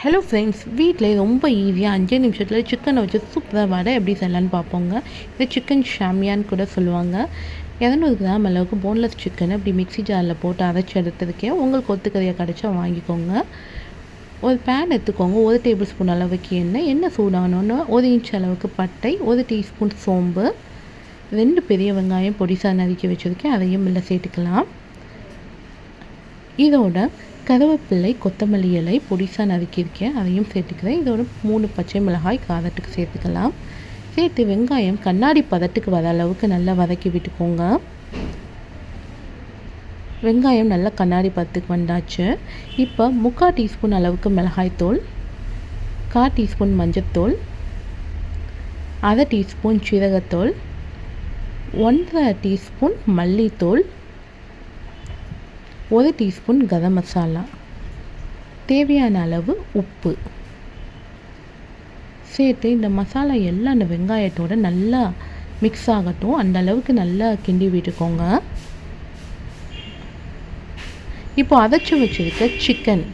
Hello friends, வீட்டில் ரொம்ப ஈஸியாக 5 நிமிஷத்தில் சிக்கனை வச்சு சூப்பராக வடை எப்படி செய்யலான்னு பார்ப்போங்க. இது சிக்கன் ஷாமியான்னு கூட சொல்லுவாங்க. 200 கிராம் அளவுக்கு போன்லெஸ் சிக்கனை இப்படி மிக்ஸி ஜாரில் போட்டு அரைச்சி எடுத்ததுக்கே உங்களுக்கு ஒத்துக்கறியாக கிடச்சா வாங்கிக்கோங்க. ஒரு பேன் எடுத்துக்கோங்க. 1 டேபிள் ஸ்பூன் அளவுக்கு எண்ணெய் சூடானோன்னு 1 இன்ச் அளவுக்கு பட்டை, 1 டீஸ்பூன் சோம்பு, 2 பெரிய வெங்காயம் பொடிசாக நறுக்கி வச்சுருக்கேன், அதையும் இல்லை சேர்த்துக்கலாம். இதோட கருவேப்பிலை, கொத்தமல்லி இலை பொடிசாக நறுக்கியிருக்கேன், அதையும் சேர்த்துக்கிறேன். இதோட 3 பச்சை மிளகாய் காரத்துக்கு சேர்த்துக்கலாம். சேர்த்து வெங்காயம் கண்ணாடி பதத்துக்கு வர அளவுக்கு நல்லா வதக்கி விட்டுக்கோங்க. வெங்காயம் நல்லா கண்ணாடி பதத்துக்கு வந்தாச்சு. இப்போ 3/4 டீஸ்பூன் அளவுக்கு மிளகாய்த்தூள், 1/4 டீஸ்பூன் மஞ்சத்தூள், 1/2 டீஸ்பூன் சீரகத்தூள், 1/2 டீஸ்பூன் மல்லித்தூள், 1 டீஸ்பூன் கரம் மசாலா, தேவையான அளவு உப்பு சேர்த்து இந்த மசாலா எல்லாம் அந்த வெங்காயத்தோடு நல்லா மிக்ஸ் ஆகட்டும். அந்த அளவுக்கு நல்லா கிண்டி விட்டுக்கோங்க. இப்போ அரைச்சி வச்சுருக்க சிக்கன்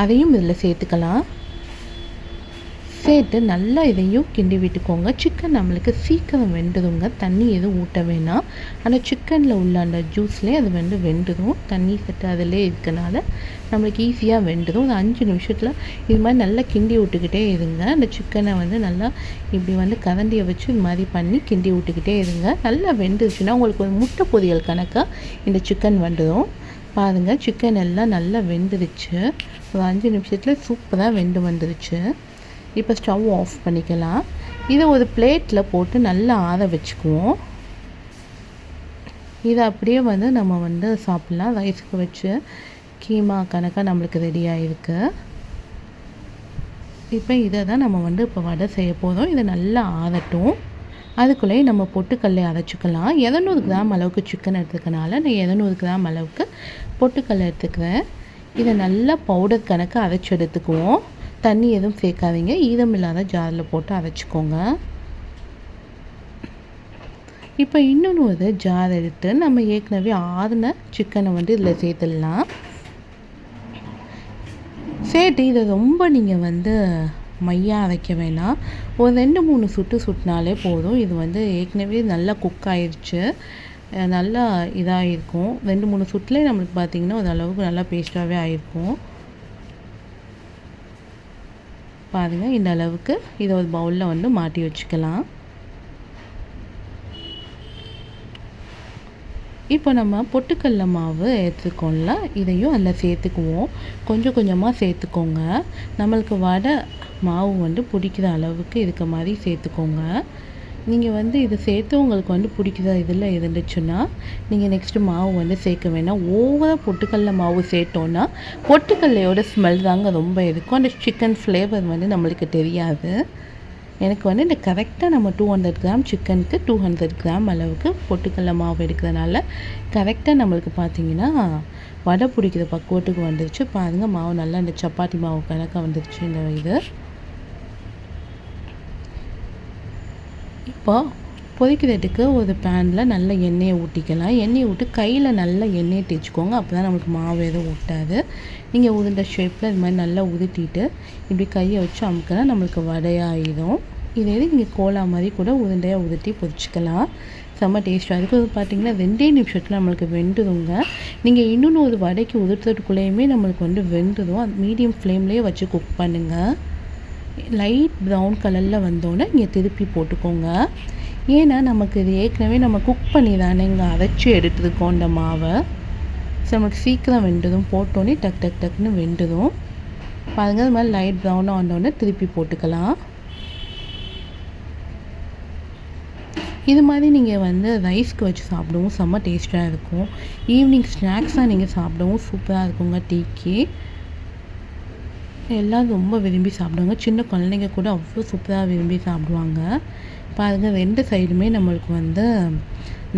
அதையும் இதில் சேர்த்துக்கலாம். சேர்த்து நல்லா இதையும் கிண்டி விட்டுக்கோங்க. சிக்கன் நம்மளுக்கு சீக்கிரம் வெந்துடுங்க, தண்ணி எதுவும் ஊட்ட வேணாம். ஆனால் சிக்கனில் உள்ள அந்த ஜூஸ்லேயே அது வெந்துடும். தண்ணி சட்டு அதிலே இருக்கனால நம்மளுக்கு ஈஸியாக வெந்துடும். ஒரு 5 நிமிஷத்தில் இது மாதிரி நல்லா கிண்டி விட்டுக்கிட்டே இருங்க. அந்த சிக்கனை நல்லா இப்படி கரண்டியை வச்சு இது மாதிரி பண்ணி கிண்டி விட்டுக்கிட்டே இருங்க. நல்லா வெந்துருச்சுன்னா உங்களுக்கு ஒரு முட்டை பொரியல் கணக்காக இந்த சிக்கன் வந்துடும். பாருங்கள், சிக்கன் எல்லாம் நல்லா வெந்துருச்சு. ஒரு 5 நிமிஷத்தில் சூப்பராக வந்துருச்சு. இப்போ ஸ்டவ் ஆஃப் பண்ணிக்கலாம். இதை ஒரு பிளேட்டில் போட்டு நல்லா ஆற வச்சுக்குவோம். இதை அப்படியே நம்ம சாப்பிட்லாம். ரைஸுக்கு வச்சு கீமா கணக்காக நம்மளுக்கு ரெடியாக இருக்குது. இப்போ இதை தான் நம்ம இப்போ வடை செய்ய போகிறோம். இதை நல்லா ஆறட்டும். அதுக்குள்ளேயே நம்ம பொட்டுக்கல்லை அரைச்சிக்கலாம். 200 கிராம் அளவுக்கு சிக்கன் எடுத்துக்கனால நான் 200 கிராம் அளவுக்கு பொட்டுக்கல்லை எடுத்துக்கிறேன். இதை நல்லா பவுடர் கணக்காக அரைச்சி எடுத்துக்குவோம். தண்ணி எதுவும் சேர்க்காதீங்க, ஈரமில்லாத ஜாரில் போட்டு அரைச்சிக்கோங்க. இப்போ இன்னொன்று ஒரு ஜார் எடுத்து நம்ம ஏற்கனவே ஆறின சிக்கனை இதில் சேர்த்துடலாம். சேர்த்து இதை ரொம்ப நீங்கள் மையாக அரைக்க வேணாம். ஒரு 2-3 சுட்டினாலே போதும். இது ஏற்கனவே நல்லா குக் ஆயிடுச்சு, நல்லா இதாக இருக்கும். 2-3 சுட்டிலே நம்மளுக்கு பார்த்திங்கன்னா ஒரு அளவுக்கு நல்லா பேஸ்ட்டாகவே ஆகிருக்கும். பாருங்கள், இந்த அளவுக்கு இதை ஒரு பவுலில் மாட்டி வச்சுக்கலாம். இப்போ நம்ம பொட்டுக்கடலை மாவு எடுத்துக்கோம்ல, இதையும் அதில் சேர்த்துக்குவோம். கொஞ்சம் கொஞ்சமாக சேர்த்துக்கோங்க. நம்மளுக்கு வடை மாவு பிடிக்கிற அளவுக்கு இருக்க மாதிரி சேர்த்துக்கோங்க. நீங்கள் இது சேர்த்து உங்களுக்கு பிடிக்கிற இதில் இருந்துச்சுன்னா நீங்கள் நெக்ஸ்ட்டு மாவு சேர்க்க வேணாம். ஓவராக பொட்டுக்கடலை மாவு சேர்த்தோன்னா பொட்டுக்கடலையோட ஸ்மெல் தாங்க ரொம்ப இருக்கும். அந்த சிக்கன் ஃப்ளேவர் நம்மளுக்கு தெரியாது. எனக்கு இந்த கரெக்டாக நம்ம 200 கிராம் சிக்கனுக்கு 200 கிராம் அளவுக்கு பொட்டுக்கடலை மாவு எடுக்கிறதுனால கரெக்டாக நம்மளுக்கு பார்த்திங்கன்னா வடை பிடிக்கிற பக்குவத்துக்கு வந்துருச்சு. பாருங்கள், மாவு நல்லா இந்த சப்பாத்தி மாவு கணக்காக வந்துருச்சு இந்த இது. இப்போ பொரிக்கிறதுக்கு ஒரு பேனில் நல்ல எண்ணெயை ஊற்றிக்கலாம். எண்ணெயை விட்டு கையில் நல்லா எண்ணெயை தேய்ச்சிக்கோங்க. அப்போ தான் நம்மளுக்கு மாவு எதுவும் ஊட்டாது. நீங்கள் உருண்டை ஷேப்பில் இது மாதிரி நல்லா உருட்டிட்டு இப்படி கையை வச்சு அமுக்கினா நம்மளுக்கு வடையாகிடும். இதே நீங்கள் கோலா மாதிரி கூட உருண்டையாக உருட்டி பொரிச்சிக்கலாம். செம்ம டேஸ்ட்டாக இருக்குது. பார்த்திங்கன்னா 2 நிமிஷத்தில் நம்மளுக்கு வெந்துடுங்க. நீங்கள் இன்னொன்று ஒரு வடைக்கு உதுறதுக்குள்ளேயுமே நம்மளுக்கு வெந்துடும். அது மீடியம் ஃப்ளேம்லேயே வச்சு குக் பண்ணுங்கள். லைட் ப்ரௌன் கலரில் வந்தோடனே நீங்கள் திருப்பி போட்டுக்கோங்க. ஏன்னா நமக்கு இது ஏற்கனவே நம்ம குக் பண்ணி தானே இங்கே அரைச்சி எடுத்துருக்கோம் இந்த மாவை. ஸோ நமக்கு சீக்கிரம் வெந்துடும். போட்டோன்னே டக்குன்னு வெந்துடும். பாருங்கள், இது மாதிரி லைட் ப்ரௌனாக வந்தோடனே திருப்பி போட்டுக்கலாம். இது மாதிரி நீங்கள் ரைஸ்க்கு வச்சு சாப்பிடவும் செம்ம டேஸ்ட்டாக இருக்கும். ஈவினிங் ஸ்நாக்ஸாக நீங்கள் சாப்பிடவும் சூப்பராக இருக்குங்க. டீக்கு எல்லோரும் ரொம்ப விரும்பி சாப்பிடுவாங்க. சின்ன குழந்தைங்க கூட அவ்வளோ சூப்பராக விரும்பி சாப்பிடுவாங்க. பாருங்கள், 2 சைடுமே நம்மளுக்கு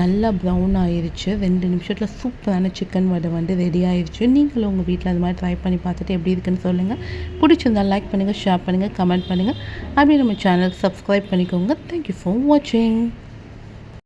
நல்லா ப்ரௌன் ஆயிடுச்சு. 2 நிமிஷத்தில் சூப்பரான சிக்கன் வடை ரெடி ஆயிடுச்சு. நீங்களும் உங்கள் வீட்டில் அது மாதிரி ட்ரை பண்ணி பார்த்துட்டு எப்படி இருக்குன்னு சொல்லுங்கள். பிடிச்சிருந்தால் லைக் பண்ணுங்கள், ஷேர் பண்ணுங்கள், கமெண்ட் பண்ணுங்கள். அப்படியே நம்ம சேனலுக்கு சப்ஸ்கிரைப் பண்ணிக்கோங்க. தேங்க்யூ ஃபார் வாட்சிங்.